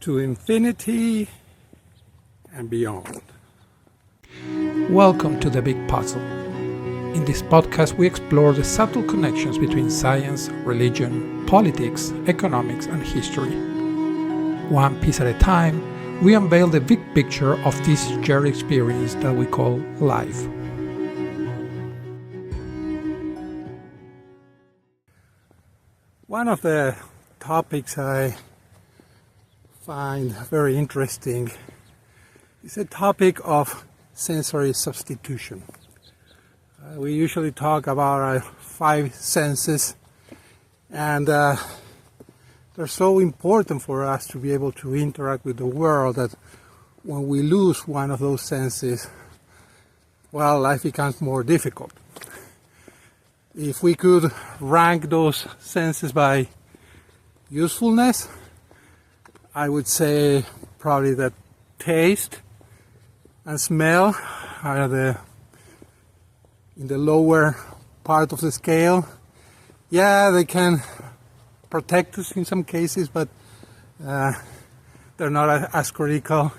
to infinity and beyond. Welcome to The Big Puzzle. In this podcast, we explore the subtle connections between science, religion, politics, economics, and history. One piece at a time, we unveil the big picture of this shared experience that we call life. One of the topics I find very interesting is the topic of sensory substitution. We usually talk about our five senses, and they're so important for us to be able to interact with the world that when we lose one of those senses, well, life becomes more difficult. If we could rank those senses by usefulness, I would say probably that taste and smell are in the lower part of the scale. Yeah, they can protect us in some cases, but they're not as critical.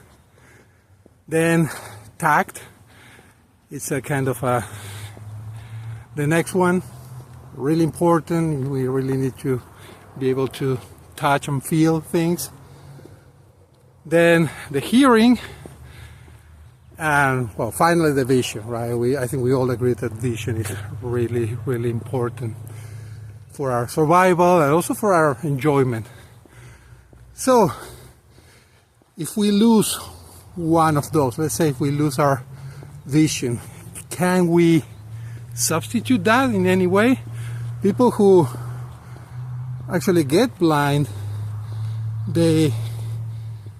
Then tact, it's a kind of the next one, really important. We really need to be able to touch and feel things. Then the hearing, and well, finally the vision, right? I think we all agree that vision is really, really important for our survival and also for our enjoyment. So, if we lose one of those, let's say if we lose our vision, can we substitute that in any way? People who actually get blind, they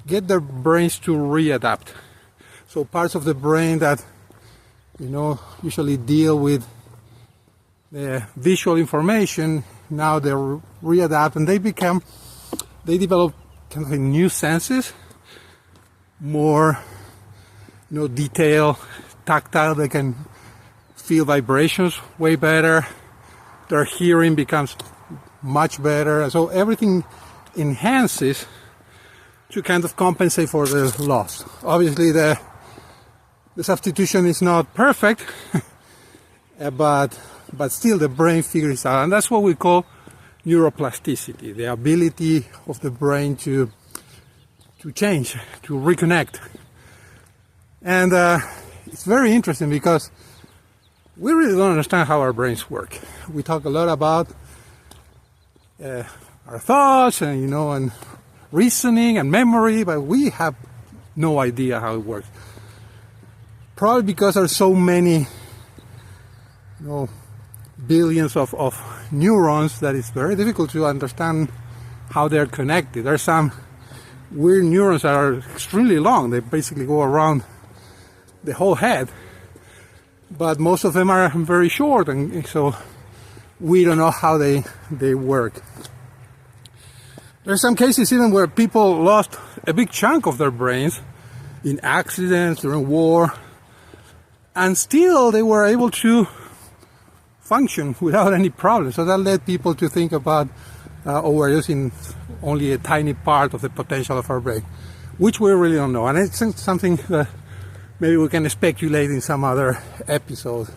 get their brains to readapt. So parts of the brain that, usually deal with the visual information, now they readapt and they develop kind of new senses, more, detail, tactile. They can feel vibrations way better. Their hearing becomes much better. So everything enhances to kind of compensate for the loss. Obviously, the substitution is not perfect, but still the brain figures out, and that's what we call neuroplasticity, the ability of the brain to change, to reconnect. And it's very interesting because we really don't understand how our brains work. We talk a lot about our thoughts and reasoning and memory, but we have no idea how it works. Probably because there are so many, billions of neurons that it's very difficult to understand how they're connected. There are some weird neurons that are extremely long. They basically go around the whole head, but most of them are very short, and so we don't know how they work. There are some cases even where people lost a big chunk of their brains in accidents, during war, and still they were able to function without any problem. So that led people to think about, we're using only a tiny part of the potential of our brain, which we really don't know. And it's something that maybe we can speculate in some other episode.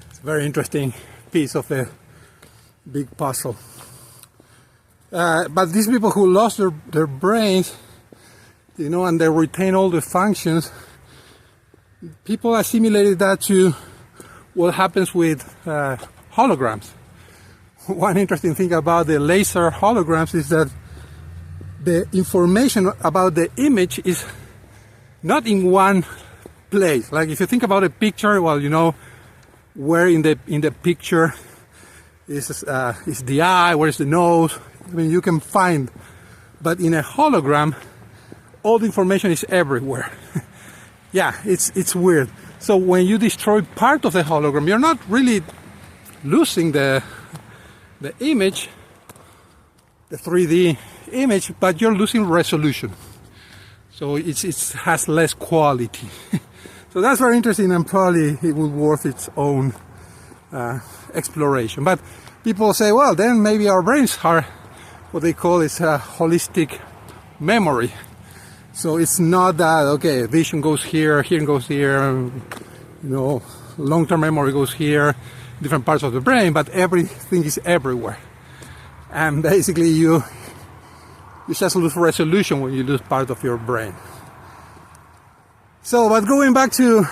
It's a very interesting piece of the big puzzle. But these people who lost their brains, and they retain all the functions, people assimilated that to what happens with holograms. One interesting thing about the laser holograms is that the information about the image is not in one place. Like if you think about a picture, well, where in the picture is the eye, where is the nose. I mean, you can find, but in a hologram, all the information is everywhere. Yeah, it's weird. So when you destroy part of the hologram, you're not really losing the image, the 3D image, but you're losing resolution. So it has less quality. So that's very interesting, and probably it would worth its own exploration. But people say, well, then maybe our brains are what they call is a holistic memory. So it's not that, okay, vision goes here, hearing goes here, long-term memory goes here, different parts of the brain, but everything is everywhere. And basically you just lose resolution when you lose part of your brain. So, but going back to,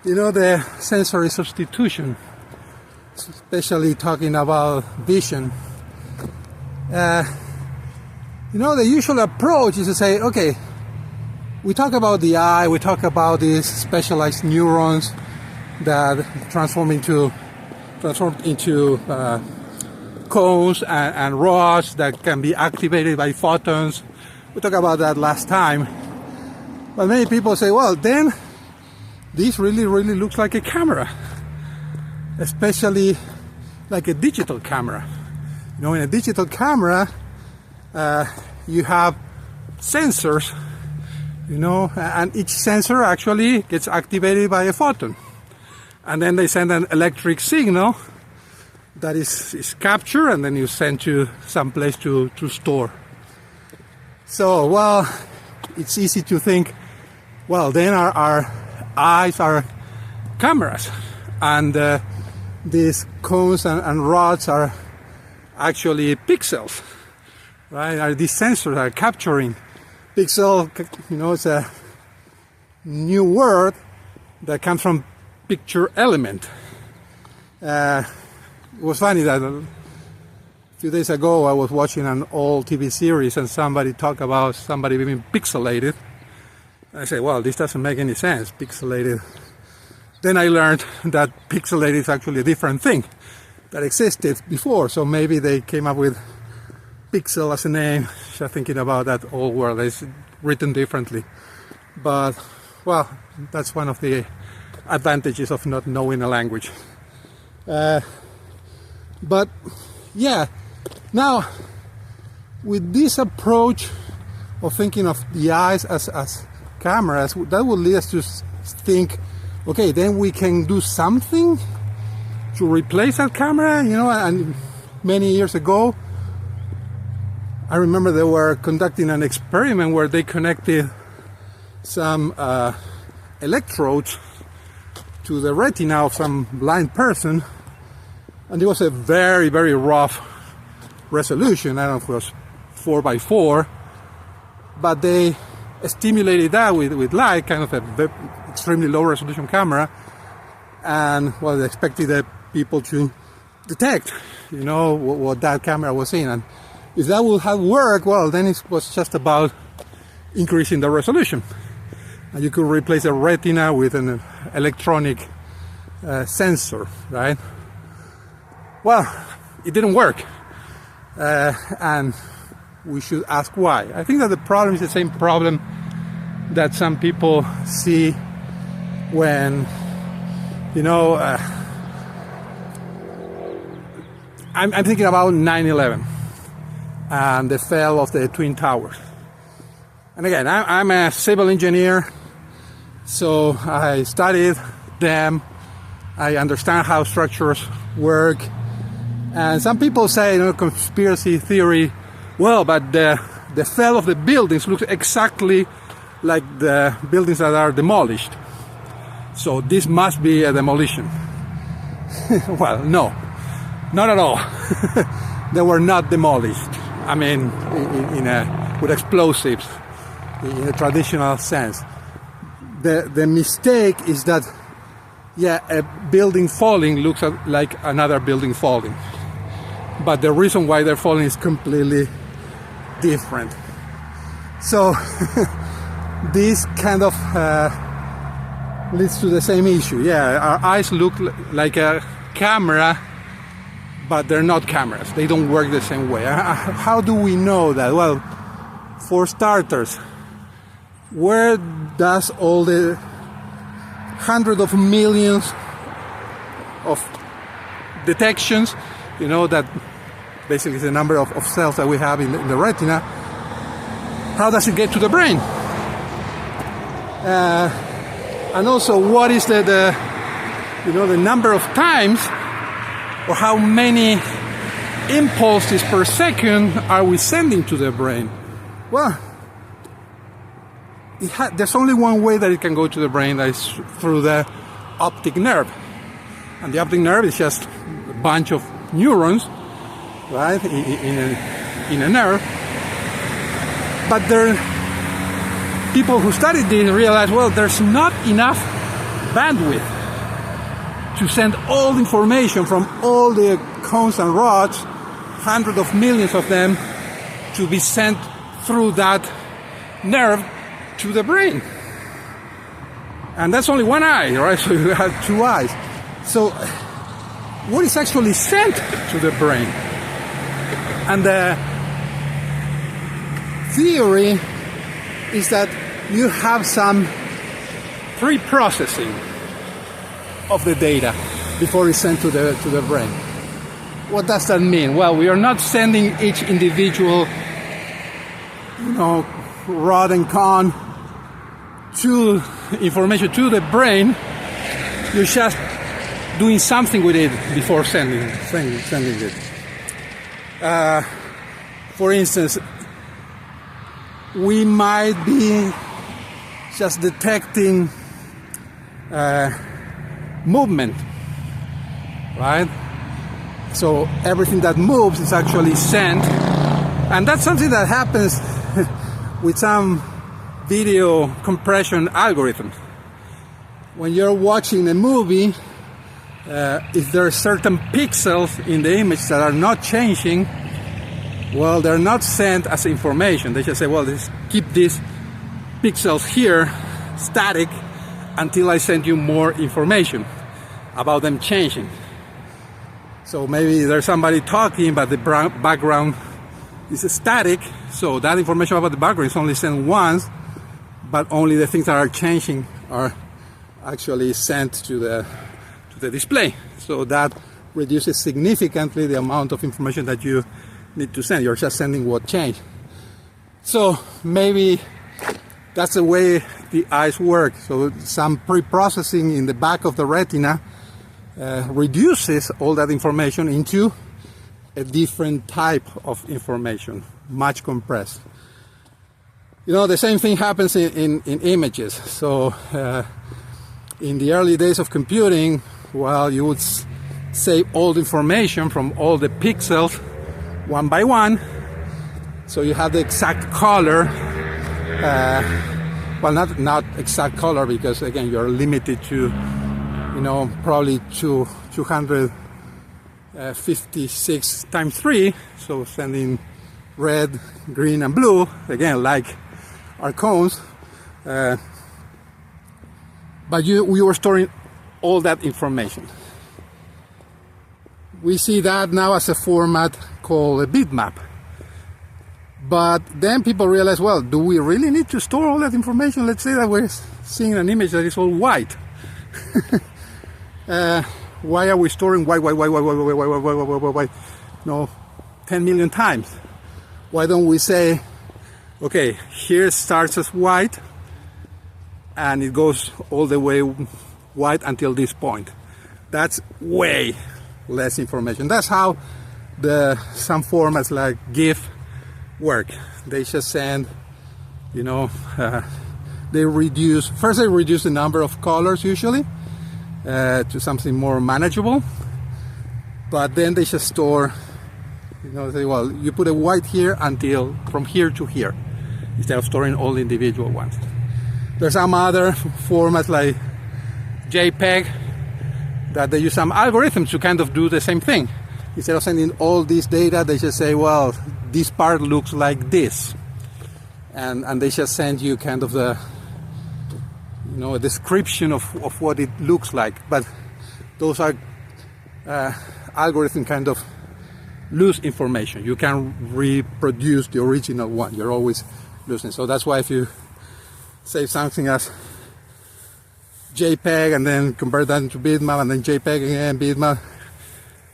the sensory substitution, especially talking about vision, the usual approach is to say, okay, we talk about the eye, we talk about these specialized neurons that transform into cones and rods that can be activated by photons. We talked about that last time. But many people say, well, then this really, really looks like a camera, especially like a digital camera. In a digital camera, you have sensors, and each sensor actually gets activated by a photon. And then they send an electric signal that is captured, and then you send to some place to store. So, well, it's easy to think, well, then our eyes are cameras, and these cones and rods are actually pixels, right? These sensors are capturing pixel. It's a new word that comes from picture element. It was funny that a few days ago I was watching an old TV series and somebody talked about somebody being pixelated. I said, well, this doesn't make any sense, pixelated. Then I learned that pixelated is actually a different thing that existed before. So maybe they came up with pixel as a name, just thinking about that old word. It's written differently. But, well, that's one of the advantages of not knowing a language. But, yeah, now, with this approach of thinking of the eyes as cameras, that would lead us to think, okay, then we can do something to replace that camera, and many years ago, I remember they were conducting an experiment where they connected some electrodes to the retina of some blind person, and it was a very, very rough resolution. I don't know if it was 4x4, but they stimulated that with light, kind of a extremely low resolution camera, and well, they expected the people to detect, what that camera was seeing. And if that would have worked, well, then it was just about increasing the resolution. And you could replace a retina with an electronic sensor, right? Well, it didn't work. And we should ask why. I think that the problem is the same problem that some people see when, I'm thinking about 9/11 and the fall of the Twin Towers. And again, I'm a civil engineer, so I studied them. I understand how structures work. And some people say, conspiracy theory, well, but the fall of the buildings looks exactly like the buildings that are demolished. So this must be a demolition. Well, no, not at all. They were not demolished. I mean, with explosives, in a traditional sense. The mistake is that, a building falling looks like another building falling. But the reason why they're falling is completely different. So this kind of leads to the same issue. Yeah, our eyes look like a camera, but they're not cameras. They don't work the same way. How do we know that? Well, for starters, where does all the hundreds of millions of detections, that basically is the number of cells that we have in the retina, how does it get to the brain? And also, what is the number of times, or how many impulses per second are we sending to the brain? Well, there's only one way that it can go to the brain, that is through the optic nerve. And the optic nerve is just a bunch of neurons, right, in a nerve. But people who studied this realized, well, there's not enough bandwidth to send all the information from all the cones and rods, hundreds of millions of them, to be sent through that nerve to the brain. And that's only one eye, right? So you have two eyes. So what is actually sent to the brain? And the theory is that you have some pre-processing of the data before it's sent to the brain. What does that mean? Well, we are not sending each individual, rod and cone to information to the brain. You're just doing something with it before sending it. For instance, we might be just detecting movement, right? So everything that moves is actually sent, and that's something that happens with some video compression algorithms. When you're watching a movie, if there are certain pixels in the image that are not changing, well, they're not sent as information. They just say, well, keep these pixels here static until I send you more information about them changing. So maybe there's somebody talking, but the background is static, so that information about the background is only sent once, but only the things that are changing are actually sent to the display. So that reduces significantly the amount of information that you need to send. You're just sending what changed. So maybe that's the way the eyes work. So some pre-processing in the back of the retina reduces all that information into a different type of information, much compressed. The same thing happens in images. So in the early days of computing, well, you would save all the information from all the pixels one by one, so you have the exact color. Well, not exact color, because again you're limited to probably 256 times 3, so sending red, green and blue, again like our cones, but we were storing all that information. We see that now as a format called a bitmap. But then people realize, well, do we really need to store all that information? Let's say that we're seeing an image that is all white. Why are we storing white? 10 million times. Why don't we say, okay, here it starts as white and it goes all the way white until this point. That's way less information. That's how some formats like GIF work. They just send, they reduce the number of colors usually to something more manageable, but then they just store, say, well, you put a white here until from here to here, instead of storing all individual ones. There's some other formats like JPEG that they use some algorithms to kind of do the same thing. Instead of sending all this data, they just say, well, this part looks like this, and they just send you kind of the a description of what it looks like. But those are algorithms kind of lose information. You can't reproduce the original one. You're always losing. So that's why if you save something as JPEG and then convert that into bitmap and then JPEG again, bitmap,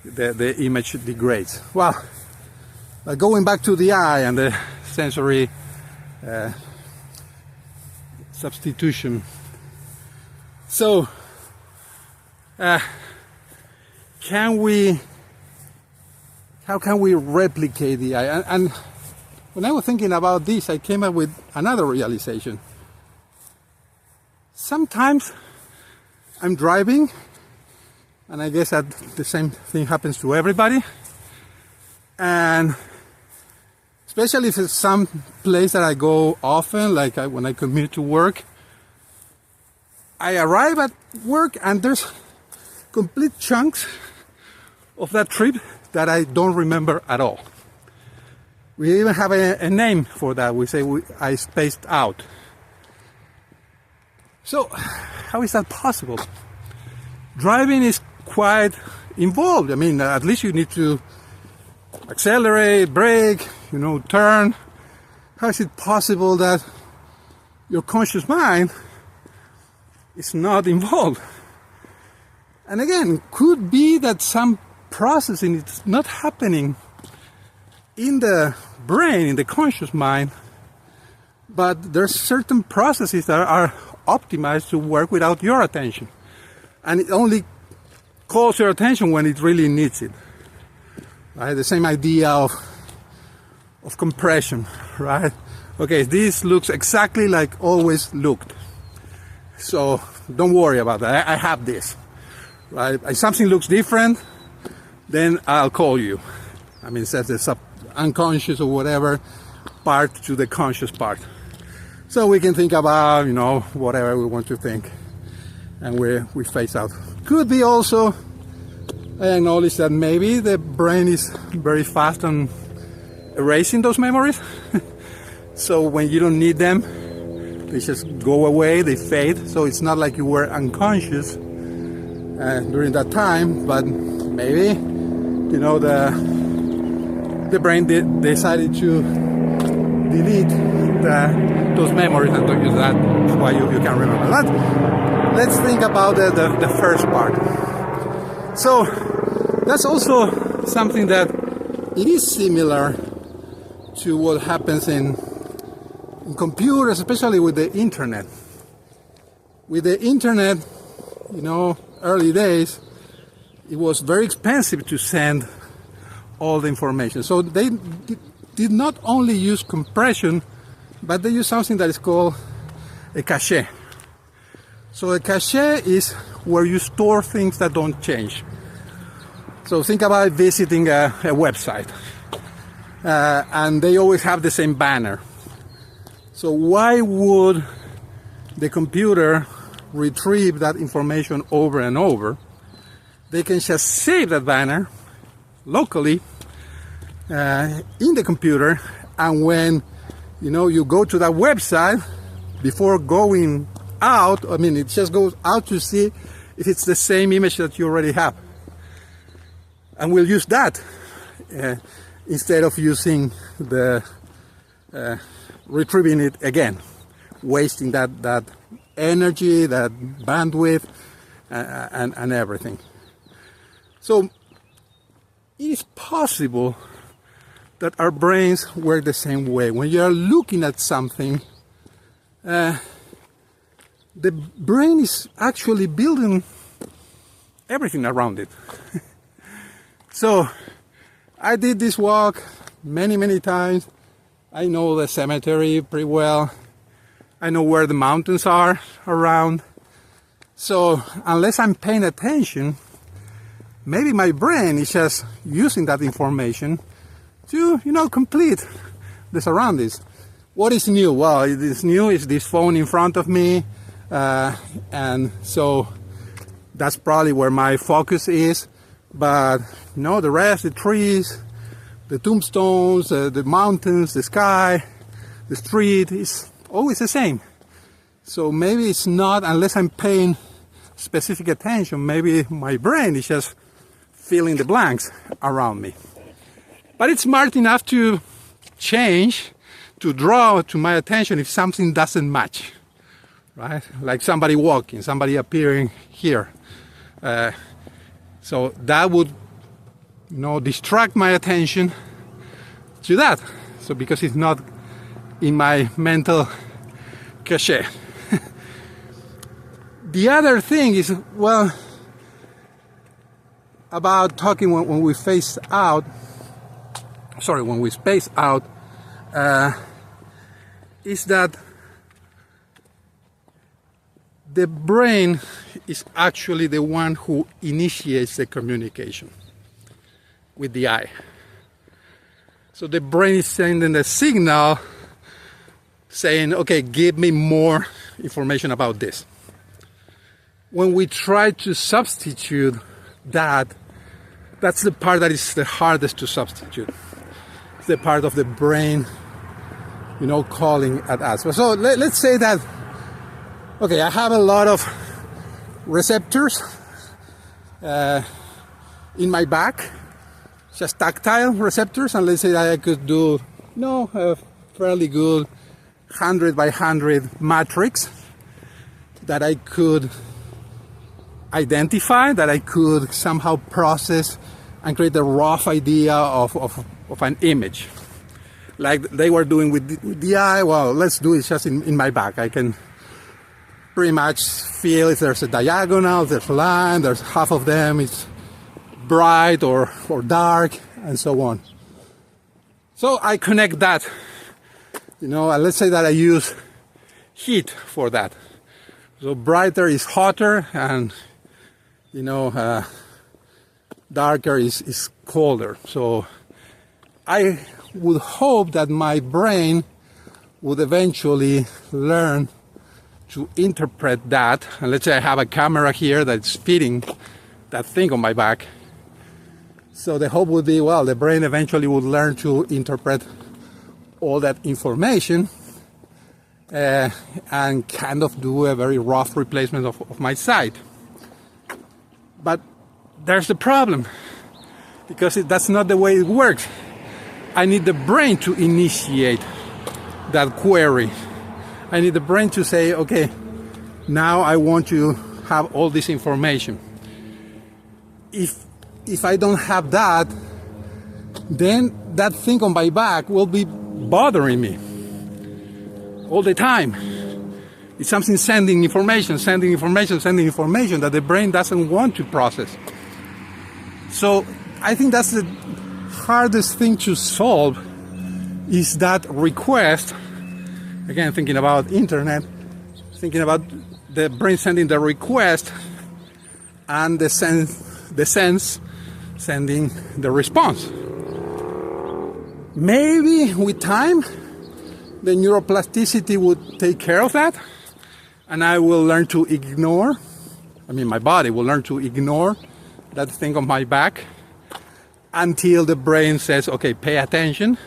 the image degrades. Well, going back to the eye and the sensory substitution. So, how can we replicate the eye? And when I was thinking about this, I came up with another realization. sometimes I'm driving, and I guess that the same thing happens to everybody, and especially if it's some place that I go often, like when I commute to work, I arrive at work and there's complete chunks of that trip that I don't remember at all. We even have a name for that. We say I spaced out. So how is that possible? Driving is quite involved. I mean, at least you need to accelerate, brake, turn. How is it possible that your conscious mind is not involved? And again, could be that some processing is not happening in the brain, in the conscious mind, but there's certain processes that are optimized to work without your attention. And it only calls your attention when it really needs it. Right? The same idea of compression, right? Okay, this looks exactly like always looked. So don't worry about that. I have this, right? If something looks different, then I'll call you. I mean, set the unconscious or whatever part to the conscious part. So we can think about, whatever we want to think. And we phase out. Could be also, I acknowledge that maybe the brain is very fast on erasing those memories. So when you don't need them, they just go away, they fade. So it's not like you were unconscious during that time, but maybe, the brain decided to delete those memories and don't use that. That's why you can't remember that. Let's think about the first part. So that's also something that it is similar to what happens in computers, especially with the internet. With the internet, early days, it was very expensive to send all the information. So they did not only use compression, but they use something that is called a cache. So a cache is where you store things that don't change. So think about visiting a website, and they always have the same banner. So why would the computer retrieve that information over and over? They can just save that banner locally in the computer, and when you go to that website, before going out, it just goes out to see if it's the same image that you already have, and we'll use that instead of using the retrieving it again, wasting that energy, that bandwidth, and everything. So it is possible that our brains work the same way. When you are looking at something, the brain is actually building everything around it. So I did this walk many times. I know the cemetery pretty well. I know where the mountains are around. So unless I'm paying attention, maybe my brain is just using that information to, complete the surroundings. What is new? Well, it is new is this phone in front of me, and so that's probably where my focus is. But the rest, the trees, the tombstones, the mountains, the sky, the street is always the same. So maybe it's not, unless I'm paying specific attention, maybe my brain is just filling the blanks around me. But it's smart enough to change, to draw to my attention if something doesn't match, right? Like somebody walking, somebody appearing here. So that would, distract my attention to that. So because it's not in my mental cache. The other thing is, about talking when we space out, is that the brain is actually the one who initiates the communication with the eye. So the brain is sending the signal saying, okay, give me more information about this. When we try to substitute that, that's the part that is the hardest to substitute. It's the part of the brain, calling at us. So let's say that, okay, I have a lot of receptors in my back, just tactile receptors, and let's say that I could do, a fairly good 100 by 100 matrix that I could identify, that I could somehow process and create a rough idea of an image. Like they were doing with the eye, well, let's do it just in my back. I can pretty much feel if there's a diagonal, there's a line, there's half of them, it's bright or dark, and so on. So I connect that, and let's say that I use heat for that. So brighter is hotter, and darker is colder. So I would hope that my brain would eventually learn to interpret that. And let's say I have a camera here that's feeding that thing on my back. So the hope would be, the brain eventually would learn to interpret all that information and kind of do a very rough replacement of my sight. But there's the problem, because that's not the way it works. I need the brain to initiate that query. I need the brain to say, okay, now I want to have all this information. If I don't have that, then that thing on my back will be bothering me all the time. It's something sending information that the brain doesn't want to process. So I think that's the hardest thing to solve, is that request. Again, thinking about internet, thinking about the brain sending the request and the sense sending the response. Maybe with time, the neuroplasticity would take care of that, and I will learn to ignore, my body will learn to ignore that thing on my back until the brain says, okay, pay attention.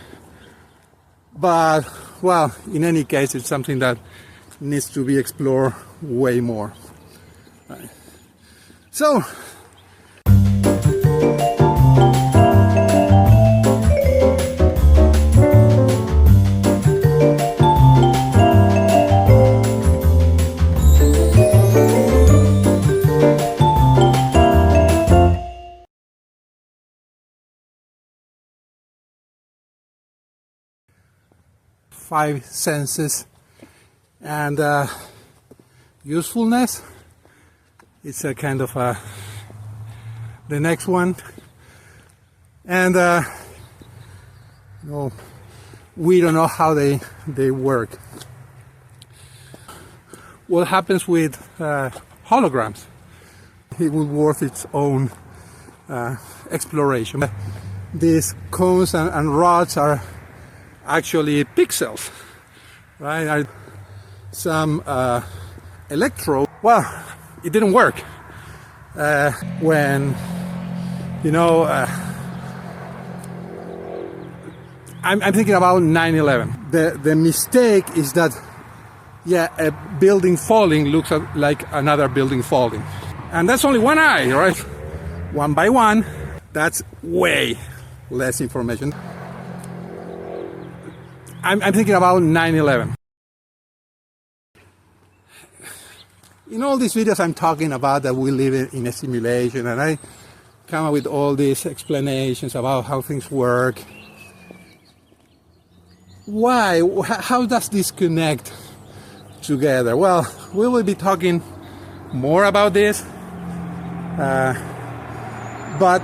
But, in any case, it's something that needs to be explored way more. Right. So, five senses and usefulness. It's a kind of the next one, and we don't know how they work. What happens with holograms? It will worth its own exploration. These cones and rods are actually pixels, right? Some electrode. Well, it didn't work when I'm thinking about 9/11. The mistake is that a building falling looks like another building falling, and that's only one eye, right? One by one, that's way less information. I'm thinking about 9/11. In all these videos I'm talking about that we live in a simulation, and I come up with all these explanations about how things work. Why? How does this connect together? Well, we will be talking more about this, but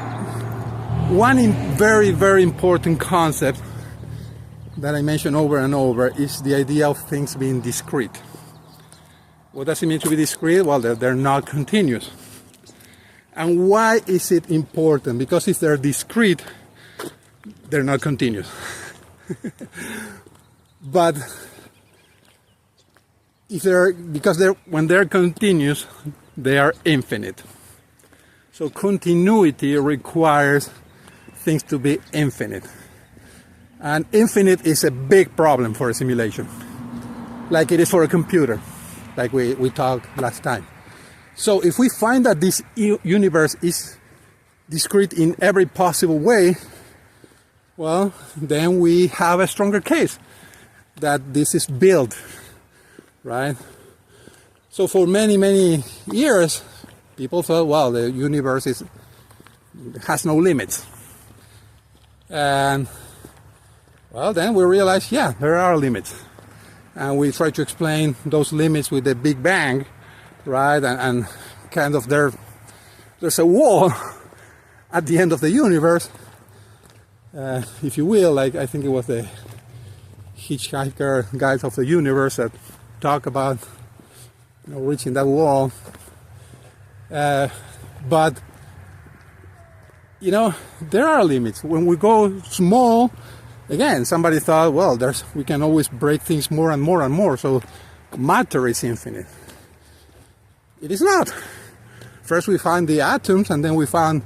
one very, very important concept that I mention over and over is the idea of things being discrete. What does it mean to be discrete? Well, they're not continuous. And why is it important? Because if they're discrete, they're not continuous. But when they're continuous, they are infinite. So continuity requires things to be infinite. And infinite is a big problem for a simulation, like it is for a computer, like we talked last time. So if we find that this universe is discrete in every possible way, well, then we have a stronger case that this is built, right? So for many, many years, people thought, well, the universe has no limits. And, well, then we realized, yeah, there are limits. And we try to explain those limits with the Big Bang, right? And kind of there's a wall at the end of the universe, if you will, like I think it was the Hitchhiker Guide of the Universe that talk about reaching that wall. But there are limits. When we go small, again, somebody thought, well, we can always break things more and more and more, so matter is infinite. It is not. First we find the atoms, and then we found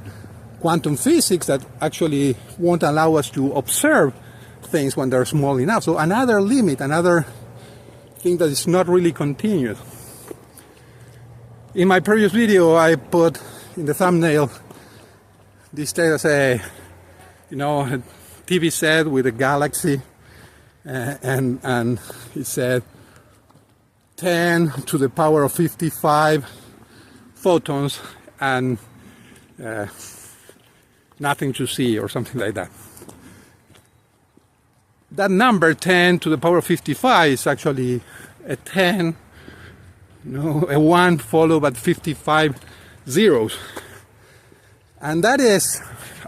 quantum physics that actually won't allow us to observe things when they're small enough. So another limit, another thing that is not really continuous. In my previous video, I put in the thumbnail this data, say, a TV set with a galaxy, and it said 10 to the power of 55 photons and nothing to see, or something like that. That number 10 to the power of 55 is actually a 10, a 1 followed by 55 zeros. And that is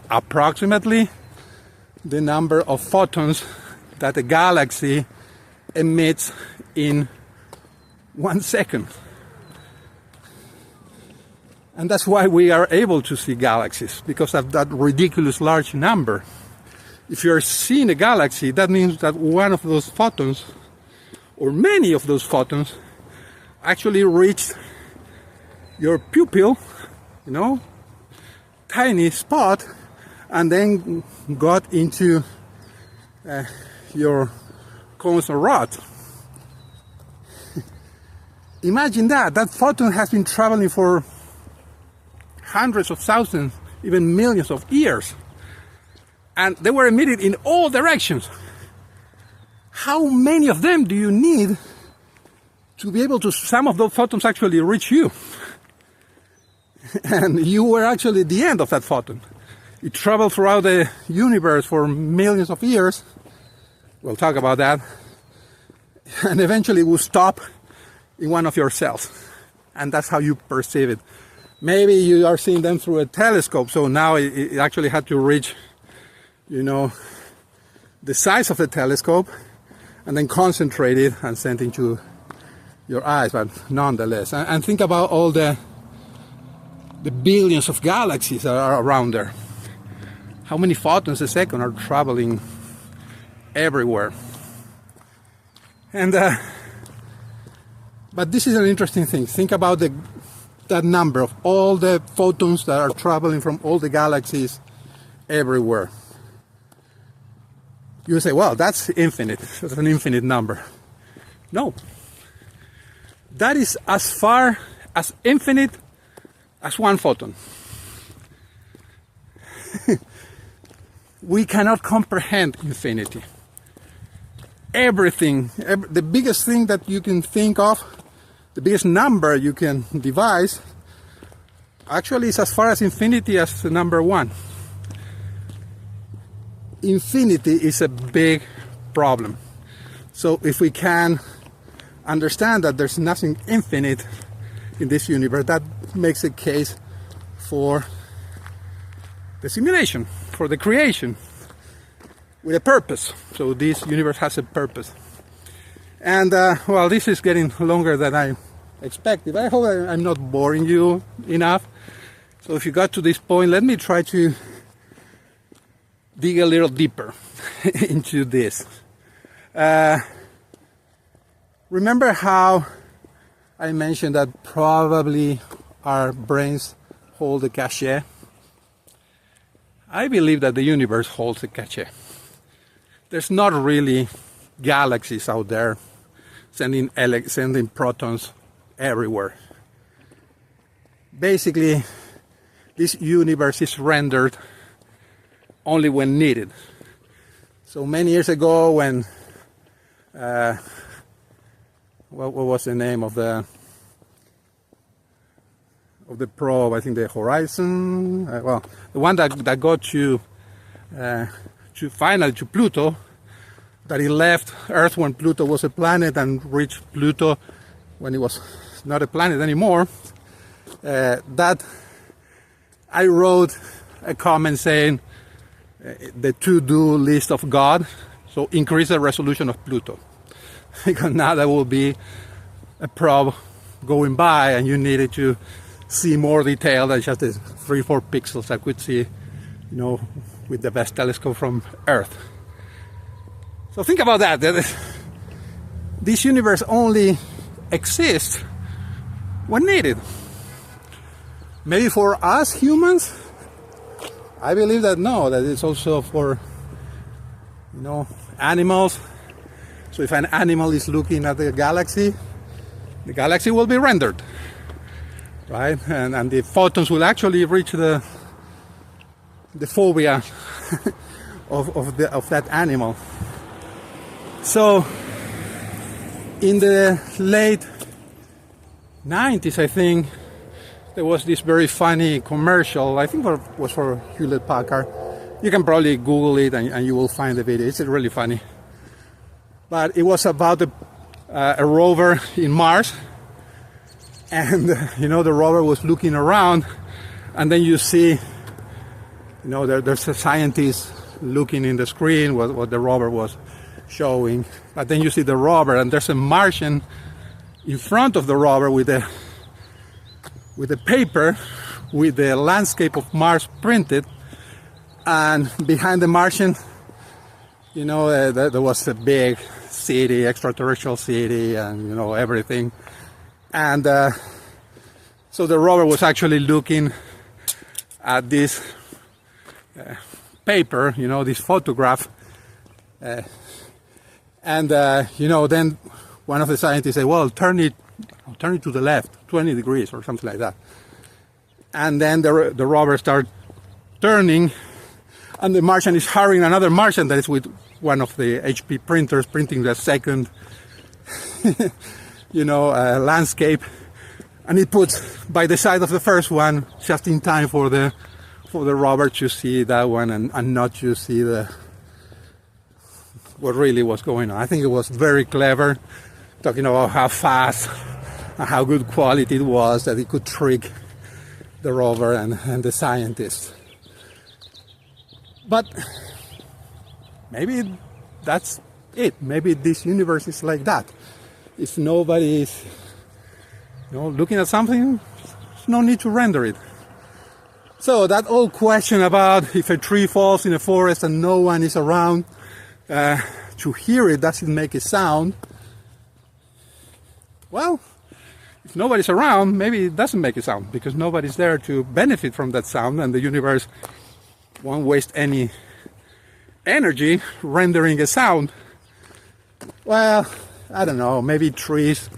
approximately the number of photons that a galaxy emits in 1 second. And that's why we are able to see galaxies, because of that ridiculous large number. If you're seeing a galaxy, that means that one of those photons, or many of those photons, actually reached your pupil, tiny spot, and then got into your cones or rod. Imagine that photon has been traveling for hundreds of thousands, even millions of years. And they were emitted in all directions. How many of them do you need to be able to, some of those photons actually reach you? And you were actually the end of that photon. It traveled throughout the universe for millions of years. We'll talk about that. And eventually it will stop in one of your cells. And that's how you perceive it. Maybe you are seeing them through a telescope, so now it actually had to reach, the size of the telescope, and then concentrate it and send it into your eyes, but nonetheless. And think about all the billions of galaxies that are around there. How many photons a second are traveling everywhere? And but this is an interesting thing. Think about that number of all the photons that are traveling from all the galaxies everywhere. You say, well, that's infinite. That's an infinite number. No. That is as far as infinite as one photon. We cannot comprehend infinity. Everything, the biggest thing that you can think of, the biggest number you can devise, actually is as far as infinity as the number 1. Infinity is a big problem. So if we can understand that there's nothing infinite in this universe, that makes a case for the simulation, for the creation, with a purpose. So this universe has a purpose. And well, this is getting longer than I expected. I hope I'm not boring you enough. So if you got to this point, let me try to dig a little deeper into this. Remember how I mentioned that probably our brains hold a cache? I believe that the universe holds a cache. There's not really galaxies out there sending protons everywhere. Basically, this universe is rendered only when needed. So many years ago when, what was the name of the probe? I think the Horizon, the one that got to finally to Pluto, that it left Earth when Pluto was a planet and reached Pluto when it was not a planet anymore. That I wrote a comment saying the to-do list of God, so increase the resolution of Pluto. Because now there will be a probe going by and you needed to see more detail than just the 3-4 pixels I could see, with the best telescope from Earth. So think about that. This universe only exists when needed. Maybe for us humans, I believe that no, that it's also for, animals. So if an animal is looking at the galaxy will be rendered, right? And the photons will actually reach the fovea of that animal. So in the late 90s, I think, there was this very funny commercial, I think it was for Hewlett-Packard. You can probably Google it and you will find the video. It's really funny. But it was about a rover in Mars. And, the rover was looking around. And then you see, there's a scientist looking in the screen what the rover was showing. But then you see the rover and there's a Martian in front of the rover with a paper with the landscape of Mars printed, and behind the Martian, there was a big city, extraterrestrial city, and everything. And so the rover was actually looking at this paper, this photograph, and then one of the scientists said, "Well, turn it to the left, 20 degrees or something like that." And then the rover started turning, and the Martian is hiring another Martian that is with one of the HP printers printing the second, landscape, and it puts by the side of the first one just in time for the rover to see that one and not to see what really was going on. I think it was very clever, talking about how fast and how good quality it was, that it could trick the rover and the scientists. But maybe that's it. Maybe this universe is like that. If nobody is looking at something, there's no need to render it. So that old question about if a tree falls in a forest and no one is around to hear it, does it make a sound? Well, if nobody's around, maybe it doesn't make a sound because nobody's there to benefit from that sound, and the universe won't waste any energy rendering a sound. Well, I don't know, maybe trees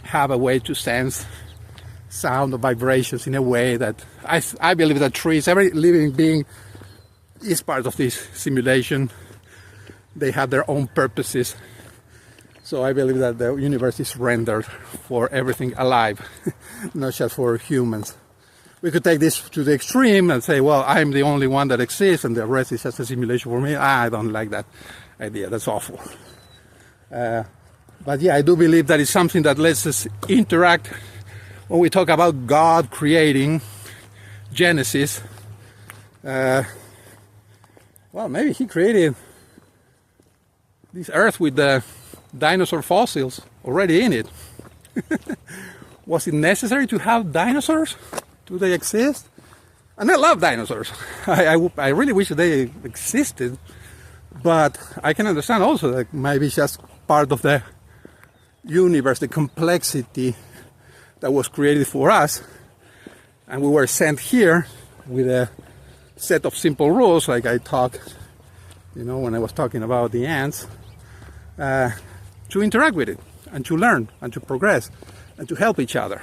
have a way to sense sound or vibrations in a way that I believe that trees, every living being is part of this simulation. They have their own purposes. So I believe that the universe is rendered for everything alive, not just for humans. We could take this to the extreme and say, well, I'm the only one that exists and the rest is just a simulation for me. I don't like that idea. That's awful. But yeah, I do believe that it's something that lets us interact. When we talk about God creating Genesis, well, maybe he created this earth with the dinosaur fossils already in it. Was it necessary to have dinosaurs? Do they exist? And I love dinosaurs. I really wish they existed, but I can understand also that maybe it's just part of the universe, the complexity that was created for us, and we were sent here with a set of simple rules, like I talked, when I was talking about the ants, to interact with it, and to learn, and to progress, and to help each other,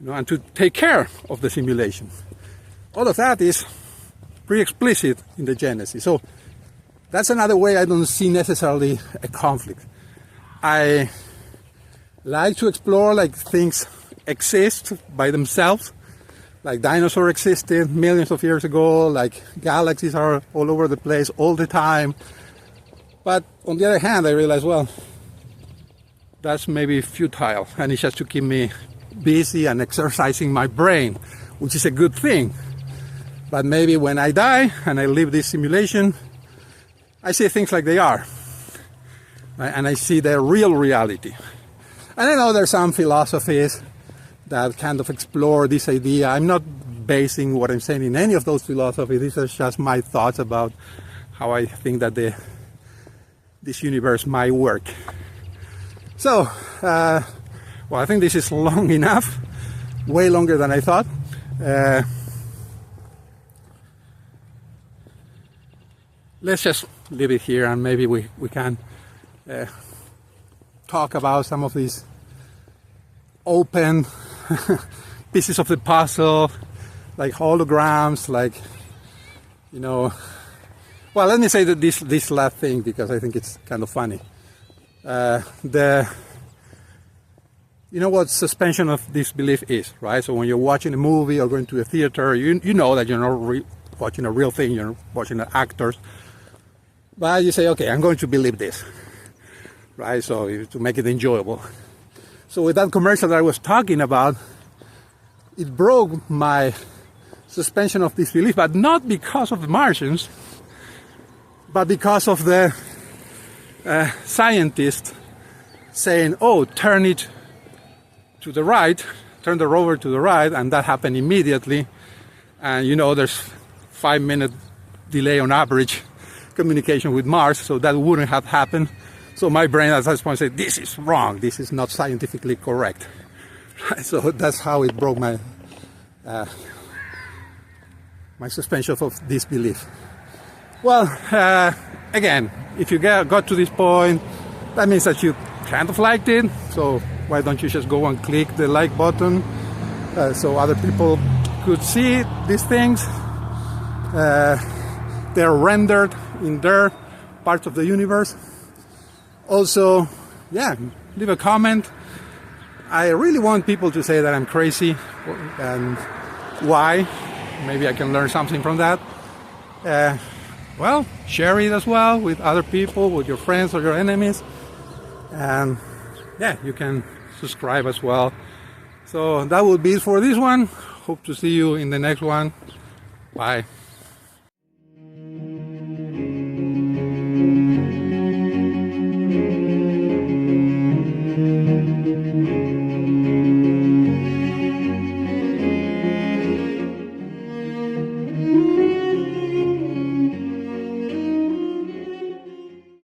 and to take care of the simulation. All of that is pretty explicit in the Genesis. So that's another way I don't see necessarily a conflict. I like to explore like things exist by themselves, like dinosaurs existed millions of years ago, like galaxies are all over the place all the time. But on the other hand, I realize, well, that's maybe futile, and it's just to keep me busy and exercising my brain, which is a good thing. But maybe when I die and I leave this simulation, I see things like they are, right? And I see the real reality. And I know there's some philosophies that kind of explore this idea. I'm not basing what I'm saying in any of those philosophies. These are just my thoughts about how I think that this universe might work. So, I think this is long enough, way longer than I thought. Let's just leave it here, and maybe we can talk about some of these open pieces of the puzzle, like holograms, like, well, let me say that this last thing, because I think it's kind of funny. What suspension of disbelief is, right? So when you're watching a movie or going to a theater, you know that you're not watching a real thing, you're watching actors. But you say, okay, I'm going to believe this, right? So to make it enjoyable. So with that commercial that I was talking about, it broke my suspension of disbelief, but not because of the Martians, but because of the scientist saying, oh, turn it to the right, turn the rover to the right, and that happened immediately. And there's 5-minute delay on average communication with Mars, so that wouldn't have happened. So my brain at that point said, this is wrong, this is not scientifically correct. So that's how it broke my my suspension of disbelief. Well, again, if you got to this point, that means that you kind of liked it. So why don't you just go and click the like button so other people could see these things. They're rendered in their parts of the universe. Also, leave a comment. I really want people to say that I'm crazy, and why. Maybe I can learn something from that. Share it as well with other people, with your friends or your enemies. And you can subscribe as well. So that will be it for this one. Hope to see you in the next one. Bye.